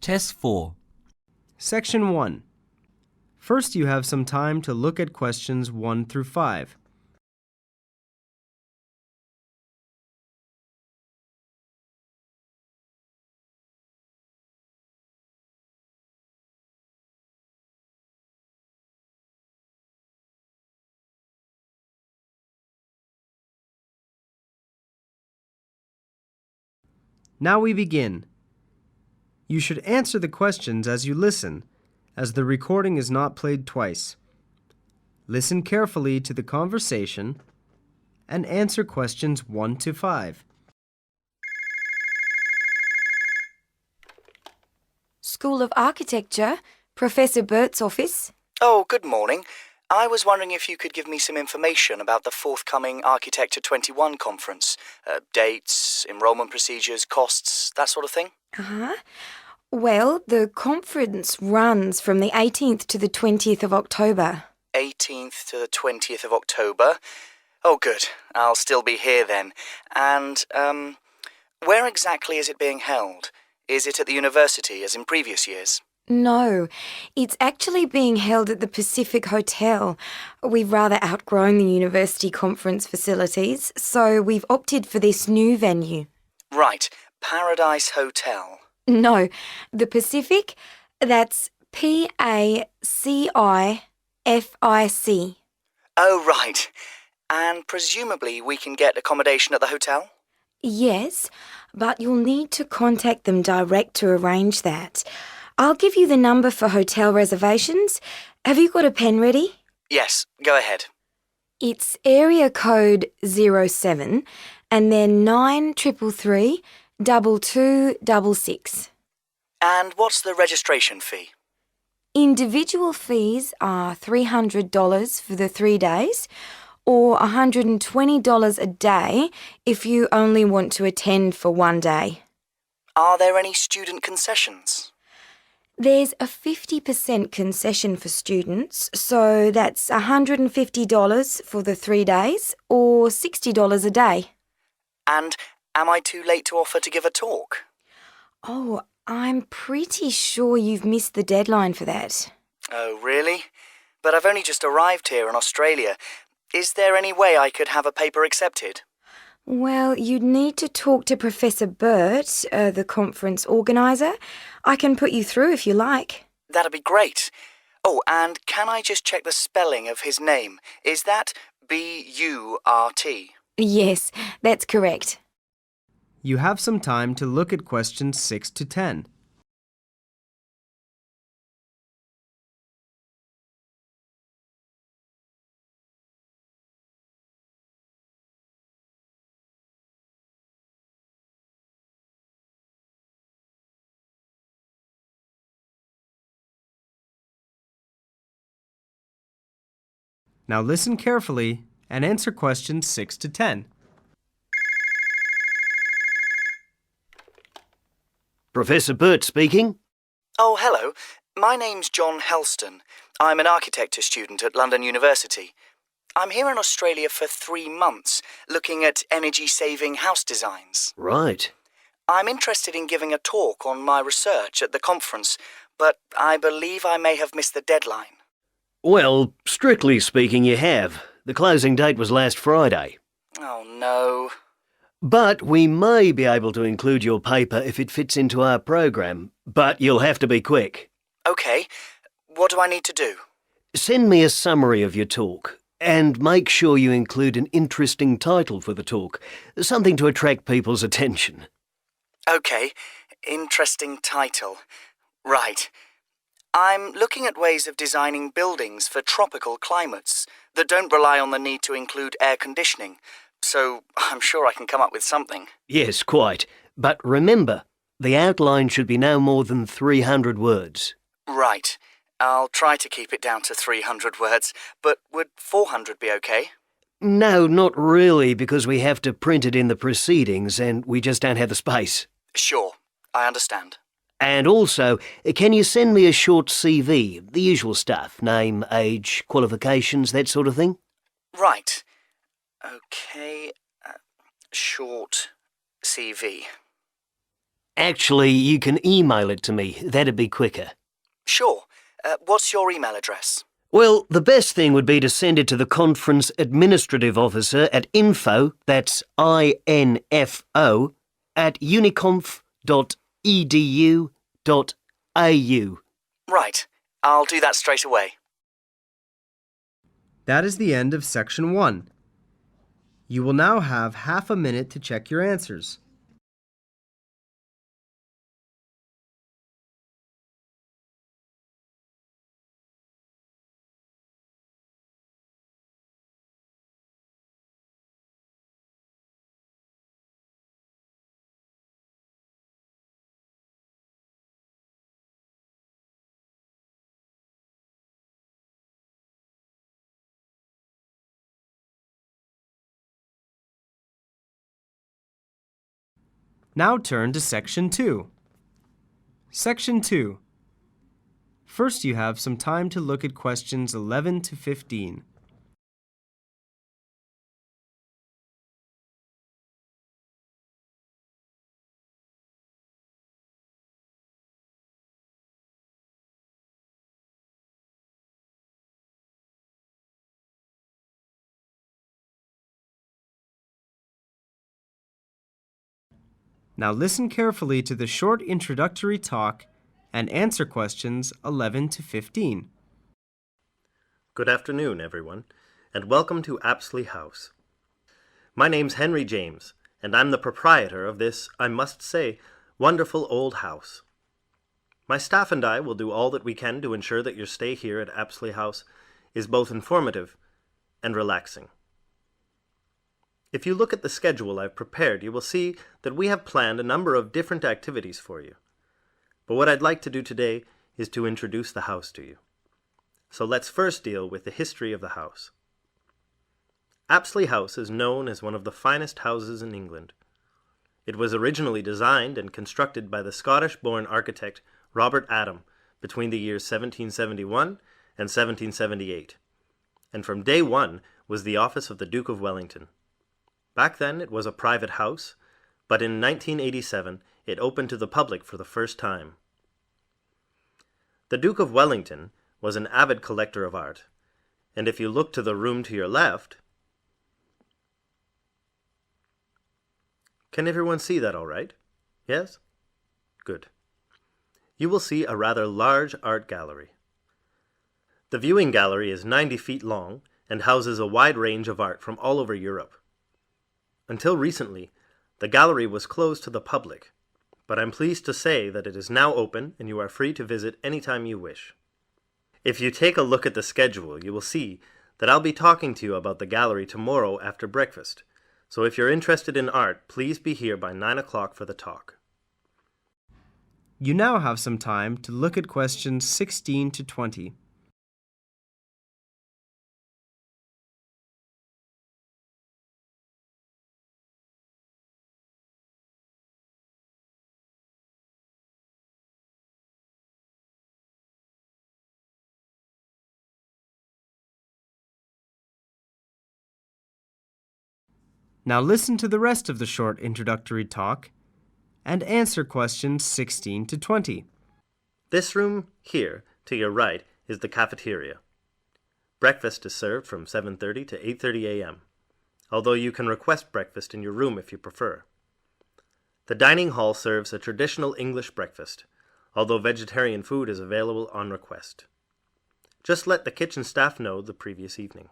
Test 4. Section 1. First, you have some time to look at questions 1 through 5. Now we begin. You should answer the questions as you listen, as the recording is not played twice. Listen carefully to the conversation and answer questions 1 to 5. School of Architecture, Professor Burt's office. Oh, good morning. I was wondering if you could give me some information about the forthcoming Architecture 21 conference. Dates, enrolment procedures, costs, that sort of thing. Well, the conference runs from the 18th to the 20th of October. 18th to the 20th of October. Oh, good. I'll still be here then. And, where exactly is it being held? Is it at the university, as in previous years? No, it's actually being held at the Pacific Hotel. We've rather outgrown the university conference facilities, so we've opted for this new venue. Right, Paradise Hotel. No, the Pacific, that's Pacific. Oh, right. And presumably we can get accommodation at the hotel? Yes, but you'll need to contact them direct to arrange that. I'll give you the number for hotel reservations. Have you got a pen ready? Yes, go ahead. It's area code 07 and then 9333 2266. And what's the registration fee? Individual fees are $300 for the 3 days or $120 a day if you only want to attend for 1 day. Are there any student concessions? There's a 50% concession for students, so that's $150 for the 3 days or $60 a day. And am I too late to offer to give a talk? Oh, I'm pretty sure you've missed the deadline for that. Oh, really? But I've only just arrived here in Australia. Is there any way I could have a paper accepted? Well, you'd need to talk to Professor Burt, the conference organiser. I can put you through if you like. That'd be great. Oh, and can I just check the spelling of his name? Is that B-U-R-T? Yes, that's correct. You have some time to look at questions 6 to 10. Now listen carefully and answer questions 6 to 10. Professor Burt speaking. Oh, hello. My name's John Helston. I'm an architecture student at London University. I'm here in Australia for 3 months, looking at energy-saving house designs. Right. I'm interested in giving a talk on my research at the conference, but I believe I may have missed the deadline. Well, strictly speaking, you have. The closing date was last Friday. Oh, no. But we may be able to include your paper if it fits into our program, but you'll have to be quick. OK. What do I need to do? Send me a summary of your talk, and make sure you include an interesting title for the talk, something to attract people's attention. OK. Interesting title. Right. I'm looking at ways of designing buildings for tropical climates that don't rely on the need to include air conditioning, so I'm sure I can come up with something. Yes, quite. But remember, the outline should be no more than 300 words. Right. I'll try to keep it down to 300 words, but would 400 be OK? No, not really, because we have to print it in the proceedings and we just don't have the space. Sure. I understand. And also, can you send me a short CV, the usual stuff, name, age, qualifications, that sort of thing? Right. OK. Short CV. Actually, you can email it to me. That'd be quicker. Sure. What's your email address? Well, the best thing would be to send it to the conference administrative officer at info, that's INFO, at uniconf.edu.au. Right. I'll do that straight away. That is the end of Section 1. You will now have half a minute to check your answers. Now turn to Section 2. Section 2. First, you have some time to look at questions 11 to 15. Now listen carefully to the short introductory talk and answer questions 11 to 15. Good afternoon, everyone, and welcome to Apsley House. My name's Henry James, and I'm the proprietor of this, I must say, wonderful old house. My staff and I will do all that we can to ensure that your stay here at Apsley House is both informative and relaxing. If you look at the schedule I've prepared, you will see that we have planned a number of different activities for you. But what I'd like to do today is to introduce the house to you. So let's first deal with the history of the house. Apsley House is known as one of the finest houses in England. It was originally designed and constructed by the Scottish-born architect Robert Adam between the years 1771 and 1778, and from day one was the office of the Duke of Wellington. Back then it was a private house, but in 1987 it opened to the public for the first time. The Duke of Wellington was an avid collector of art, and if you look to the room to your left, can everyone see that all right? Yes? Good. You will see a rather large art gallery. The viewing gallery is 90 feet long and houses a wide range of art from all over Europe. Until recently, the gallery was closed to the public, but I'm pleased to say that it is now open and you are free to visit anytime you wish. If you take a look at the schedule, you will see that I'll be talking to you about the gallery tomorrow after breakfast, so if you're interested in art, please be here by 9 o'clock for the talk. You now have some time to look at questions 16 to 20. Now listen to the rest of the short introductory talk and answer questions 16 to 20. This room here, to your right, is the cafeteria. Breakfast is served from 7:30 to 8:30 a.m., although you can request breakfast in your room if you prefer. The dining hall serves a traditional English breakfast, although vegetarian food is available on request. Just let the kitchen staff know the previous evening.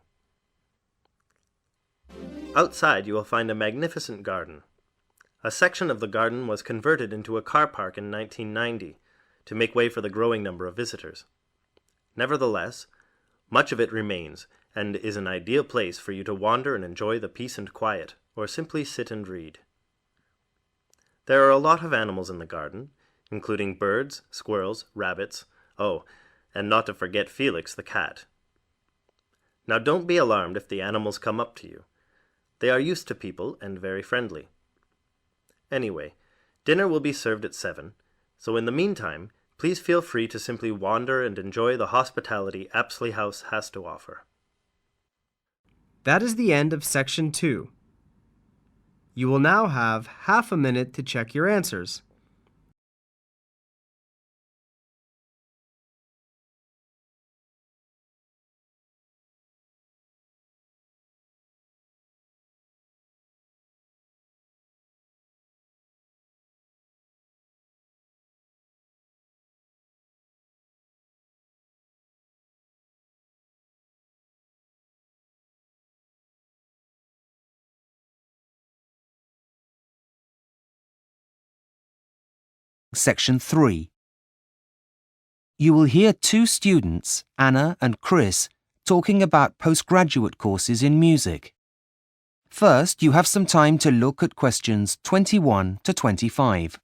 Outside you will find a magnificent garden. A section of the garden was converted into a car park in 1990 to make way for the growing number of visitors. Nevertheless, much of it remains and is an ideal place for you to wander and enjoy the peace and quiet, or simply sit and read. There are a lot of animals in the garden, including birds, squirrels, rabbits, and not to forget Felix the cat. Now don't be alarmed if the animals come up to you. They are used to people and very friendly. Anyway, dinner will be served at 7, so in the meantime, please feel free to simply wander and enjoy the hospitality Apsley House has to offer. That is the end of Section 2. You will now have half a minute to check your answers. Section 3. You will hear two students, Anna and Chris, talking about postgraduate courses in music. First, you have some time to look at questions 21 to 25.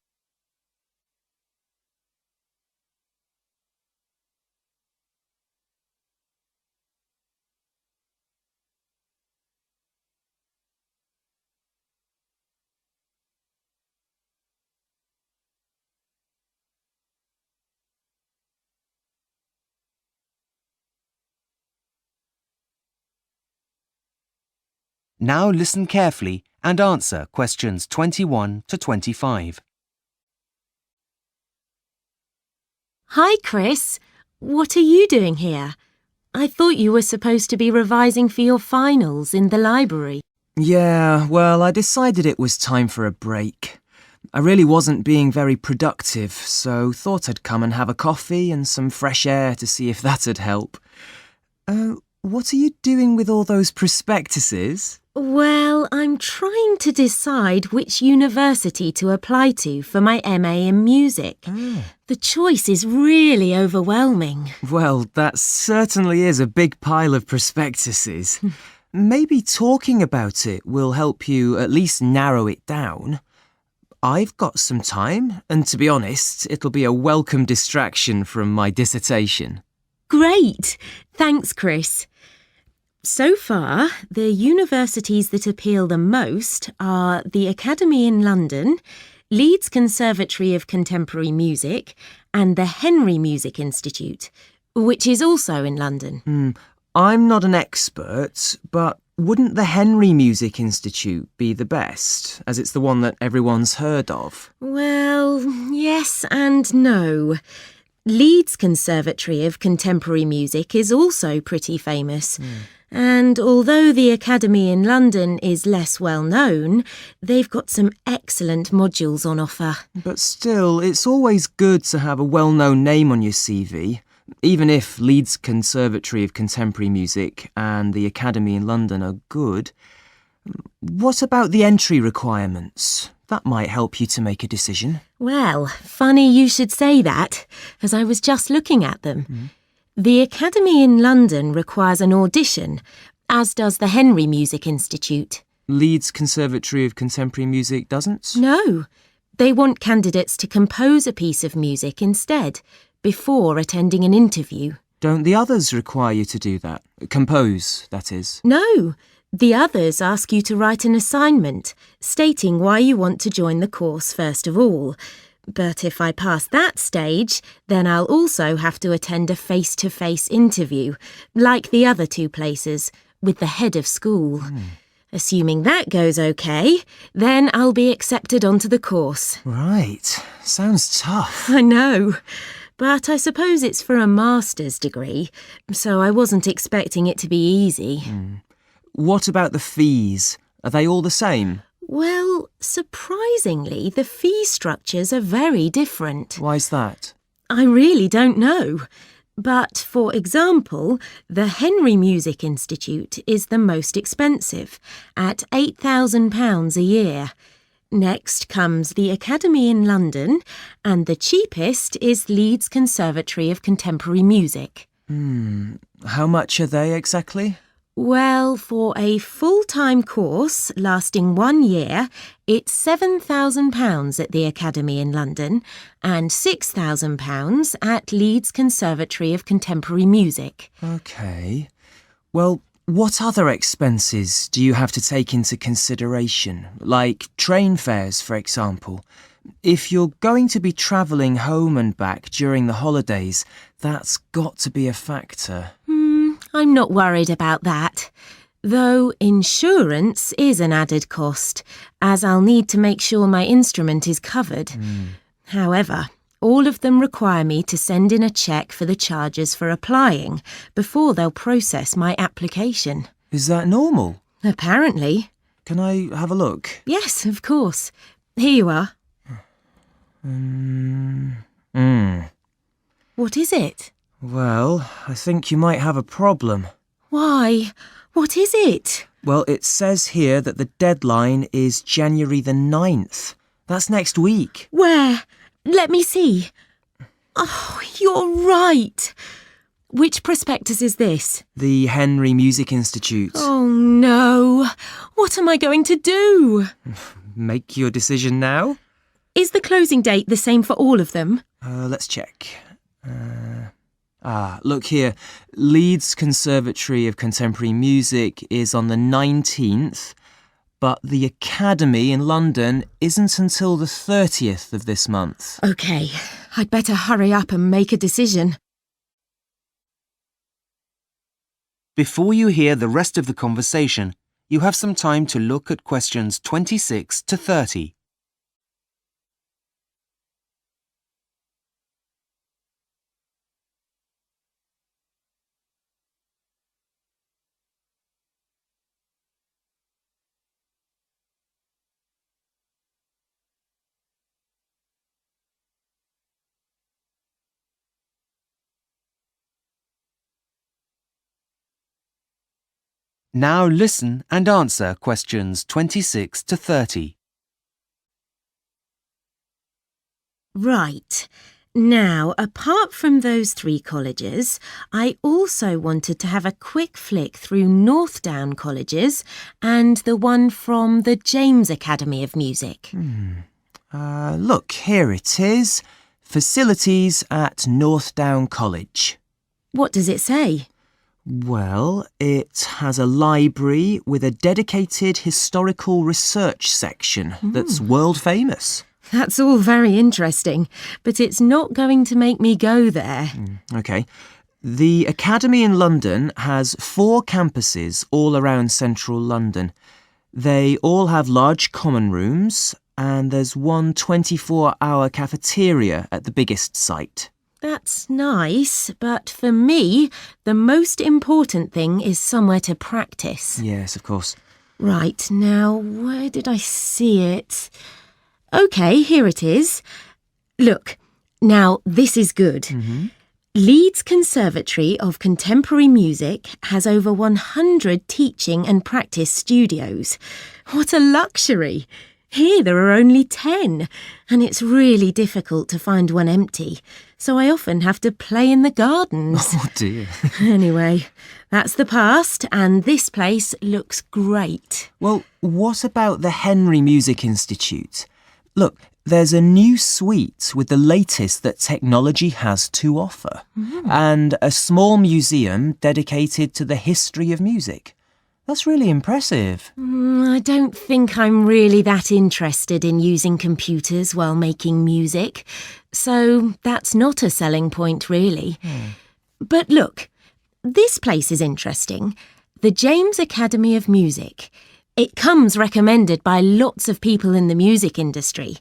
Now listen carefully and answer questions 21 to 25. Hi, Chris. What are you doing here? I thought you were supposed to be revising for your finals in the library. Yeah, well, I decided it was time for a break. I really wasn't being very productive, so thought I'd come and have a coffee and some fresh air to see if that'd help. What are you doing with all those prospectuses? Well, I'm trying to decide which university to apply to for my MA in music. The choice is really overwhelming. Well, that certainly is a big pile of prospectuses. Maybe talking about it will help you at least narrow it down. I've got some time, and to be honest, it'll be a welcome distraction from my dissertation. Great! Thanks, Chris. So far, the universities that appeal the most are the Academy in London, Leeds Conservatory of Contemporary Music, and the Henry Music Institute, which is also in London. I'm not an expert, but wouldn't the Henry Music Institute be the best, as it's the one that everyone's heard of? Well, yes and no. Leeds Conservatory of Contemporary Music is also pretty famous. And although the Academy in London is less well known, they've got some excellent modules on offer. But still, it's always good to have a well-known name on your CV, even if Leeds Conservatory of Contemporary Music and the Academy in London are good. What about the entry requirements? That might help you to make a decision. Well, funny you should say that, as I was just looking at them. The Academy in London requires an audition, as does the Henry Music Institute. Leeds Conservatory of Contemporary Music doesn't? No, they want candidates to compose a piece of music instead, before attending an interview. Don't the others require you to do that? Compose, that is. No, the others ask you to write an assignment, stating why you want to join the course first of all. But if I pass that stage, then I'll also have to attend a face-to-face interview, like the other two places, with the head of school. Assuming that goes okay, then I'll be accepted onto the course. Right. Sounds tough. I know, but I suppose it's for a master's degree, so I wasn't expecting it to be easy. What about the fees? Are they all the same? Well, surprisingly, the fee structures are very different. Why's that? I really don't know. But, for example, the Henry Music Institute is the most expensive, at £8,000 a year. Next comes the Academy in London, and the cheapest is Leeds Conservatory of Contemporary Music. How much are they exactly? Well, for a full-time course lasting 1 year, it's £7,000 at the Academy in London and £6,000 at Leeds Conservatory of Contemporary Music. OK. Well, what other expenses do you have to take into consideration? Like train fares, for example. If you're going to be travelling home and back during the holidays, that's got to be a factor. I'm not worried about that. Though insurance is an added cost, as I'll need to make sure my instrument is covered. However, all of them require me to send in a cheque for the charges for applying before they'll process my application. Is that normal? Apparently. Can I have a look? Yes, of course. Here you are. What is it? Well, I think you might have a problem. Why? What is it? Well, it says here that the deadline is January the 9th. That's next week. Where? Let me see. Oh, you're right. Which prospectus is this? The Henry Music Institute. Oh no. What am I going to do? Make your decision now. Is the closing date the same for all of them? Let's check. Look here. Leeds Conservatory of Contemporary Music is on the 19th, but the Academy in London isn't until the 30th of this month. OK, I'd better hurry up and make a decision. Before you hear the rest of the conversation, you have some time to look at questions 26 to 30. Now listen and answer questions 26 to 30. Right. Now, apart from those 3 colleges, I also wanted to have a quick flick through Northdown colleges and the one from the James Academy of Music. Look, here it is. Facilities at Northdown College. What does it say? Well, it has a library with a dedicated historical research section that's world famous. That's all very interesting, but it's not going to make me go there. OK. The Academy in London has 4 campuses all around central London. They all have large common rooms, and there's one 24-hour cafeteria at the biggest site. That's nice, but for me, the most important thing is somewhere to practice. Yes, of course. Right, now, where did I see it? OK, here it is. Look, now this is good. Leeds Conservatory of Contemporary Music has over 100 teaching and practice studios. What a luxury! Here there are only 10, and it's really difficult to find one empty, so I often have to play in the gardens. Oh dear. Anyway, that's the past, and this place looks great. Well, what about the Henry Music Institute? Look, there's a new suite with the latest that technology has to offer, and a small museum dedicated to the history of music. That's really impressive. I don't think I'm really that interested in using computers while making music, so that's not a selling point, really. But look, this place is interesting. The James Academy of Music. It comes recommended by lots of people in the music industry.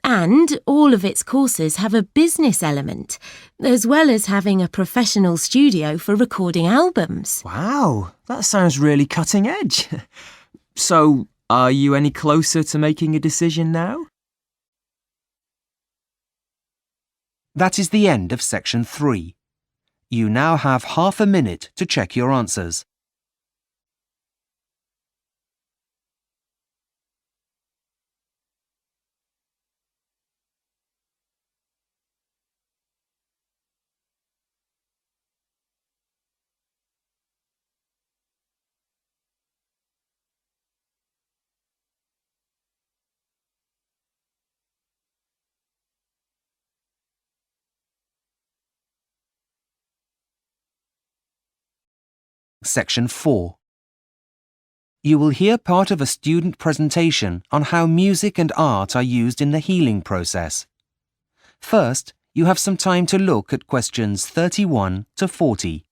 And all of its courses have a business element, as well as having a professional studio for recording albums. Wow, that sounds really cutting edge. So, are you any closer to making a decision now? That is the end of section 3. You now have half a minute to check your answers. Section 4. You will hear part of a student presentation on how music and art are used in the healing process. First, you have some time to look at questions 31 to 40.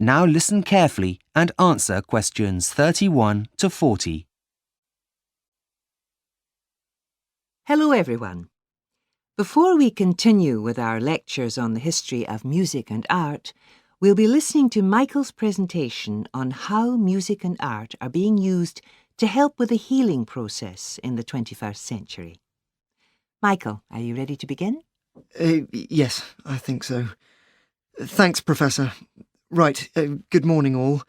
Now listen carefully and answer questions 31 to 40. Hello everyone. Before we continue with our lectures on the history of music and art, we'll be listening to Michael's presentation on how music and art are being used to help with the healing process in the 21st century. Michael, are you ready to begin? Yes, I think so. Thanks, Professor. Right, good morning all.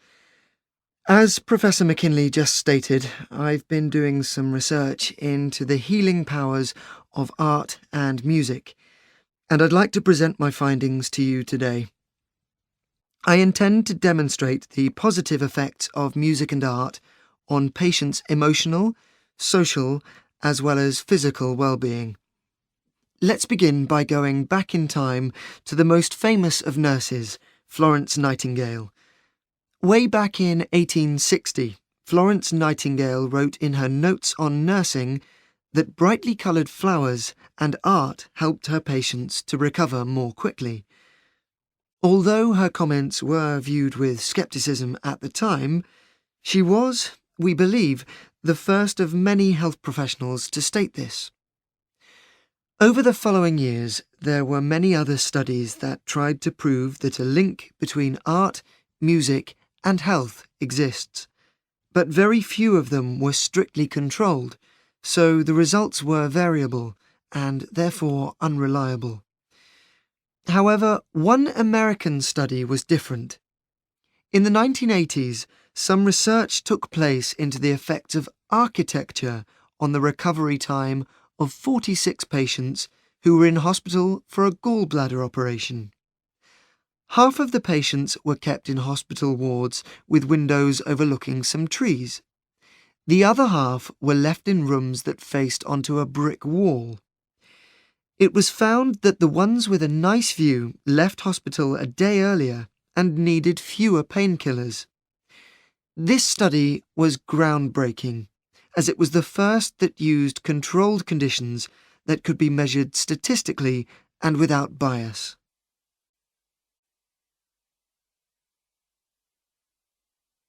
As Professor McKinley just stated, I've been doing some research into the healing powers of art and music, and I'd like to present my findings to you today. I intend to demonstrate the positive effects of music and art on patients' emotional, social, as well as physical well-being. Let's begin by going back in time to the most famous of nurses, Florence Nightingale. Way back in 1860, Florence Nightingale wrote in her Notes on Nursing that brightly coloured flowers and art helped her patients to recover more quickly. Although her comments were viewed with scepticism at the time, she was, we believe, the first of many health professionals to state this. Over the following years, there were many other studies that tried to prove that a link between art, music, and health exists, but very few of them were strictly controlled, so the results were variable and therefore unreliable. However, one American study was different. In the 1980s, some research took place into the effects of architecture on the recovery time of 46 patients who were in hospital for a gallbladder operation. Half of the patients were kept in hospital wards with windows overlooking some trees. The other half were left in rooms that faced onto a brick wall. It was found that the ones with a nice view left hospital a day earlier and needed fewer painkillers. This study was groundbreaking, as it was the first that used controlled conditions that could be measured statistically and without bias.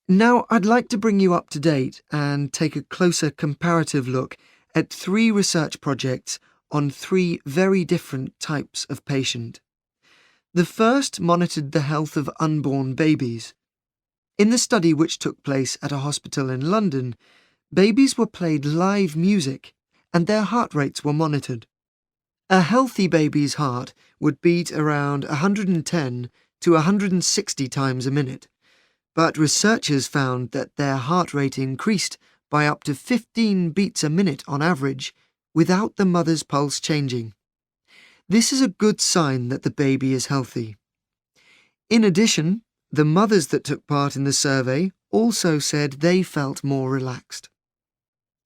Now, I'd like to bring you up to date and take a closer comparative look at 3 research projects on 3 very different types of patient. The first monitored the health of unborn babies. In the study, which took place at a hospital in London, babies were played live music and their heart rates were monitored. A healthy baby's heart would beat around 110 to 160 times a minute. But researchers found that their heart rate increased by up to 15 beats a minute on average, without the mother's pulse changing. This is a good sign that the baby is healthy. In addition, the mothers that took part in the survey also said they felt more relaxed.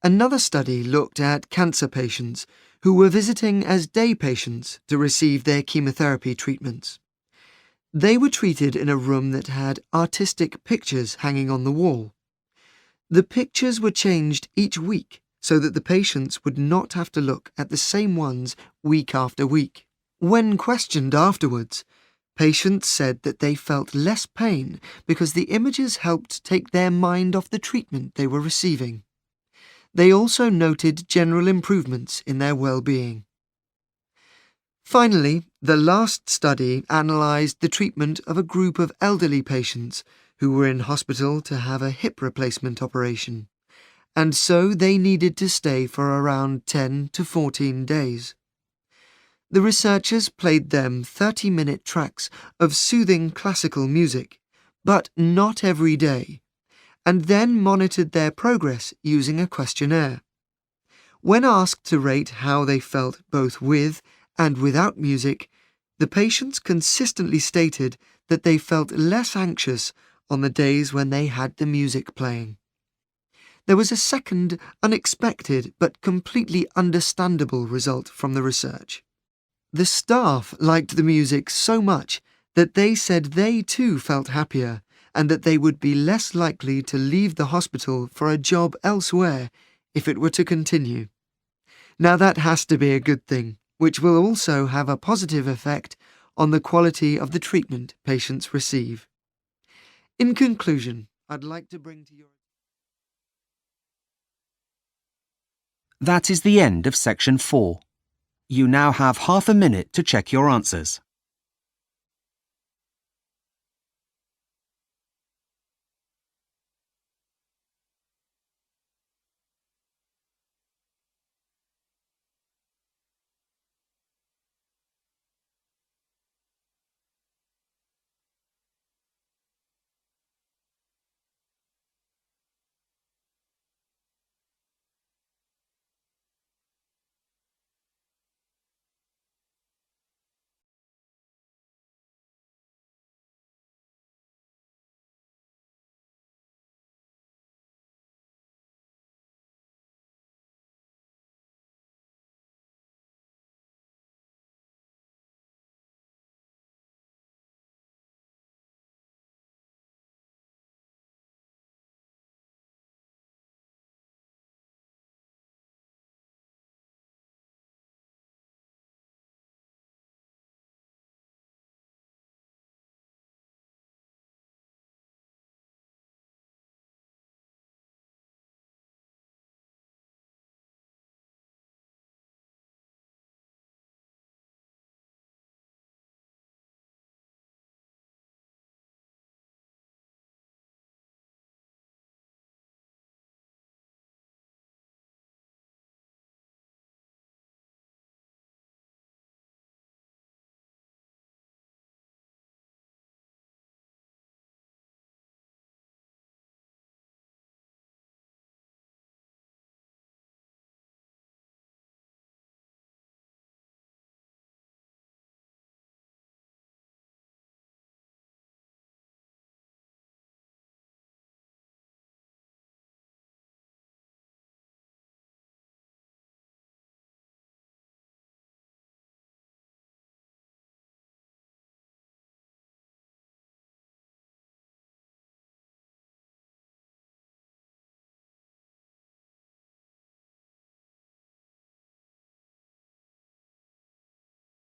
Another study looked at cancer patients who were visiting as day patients to receive their chemotherapy treatments. They were treated in a room that had artistic pictures hanging on the wall. The pictures were changed each week so that the patients would not have to look at the same ones week after week. When questioned afterwards, patients said that they felt less pain because the images helped take their mind off the treatment they were receiving. They also noted general improvements in their well-being. Finally, the last study analysed the treatment of a group of elderly patients who were in hospital to have a hip replacement operation, and so they needed to stay for around 10 to 14 days. The researchers played them 30-minute tracks of soothing classical music, but not every day, and then monitored their progress using a questionnaire. When asked to rate how they felt both with and without music, the patients consistently stated that they felt less anxious on the days when they had the music playing. There was a second, unexpected but completely understandable result from the research. The staff liked the music so much that they said they too felt happier and that they would be less likely to leave the hospital for a job elsewhere if it were to continue. Now that has to be a good thing, which will also have a positive effect on the quality of the treatment patients receive. In conclusion, I'd like to bring to your... That is the end of section 4. You now have half a minute to check your answers.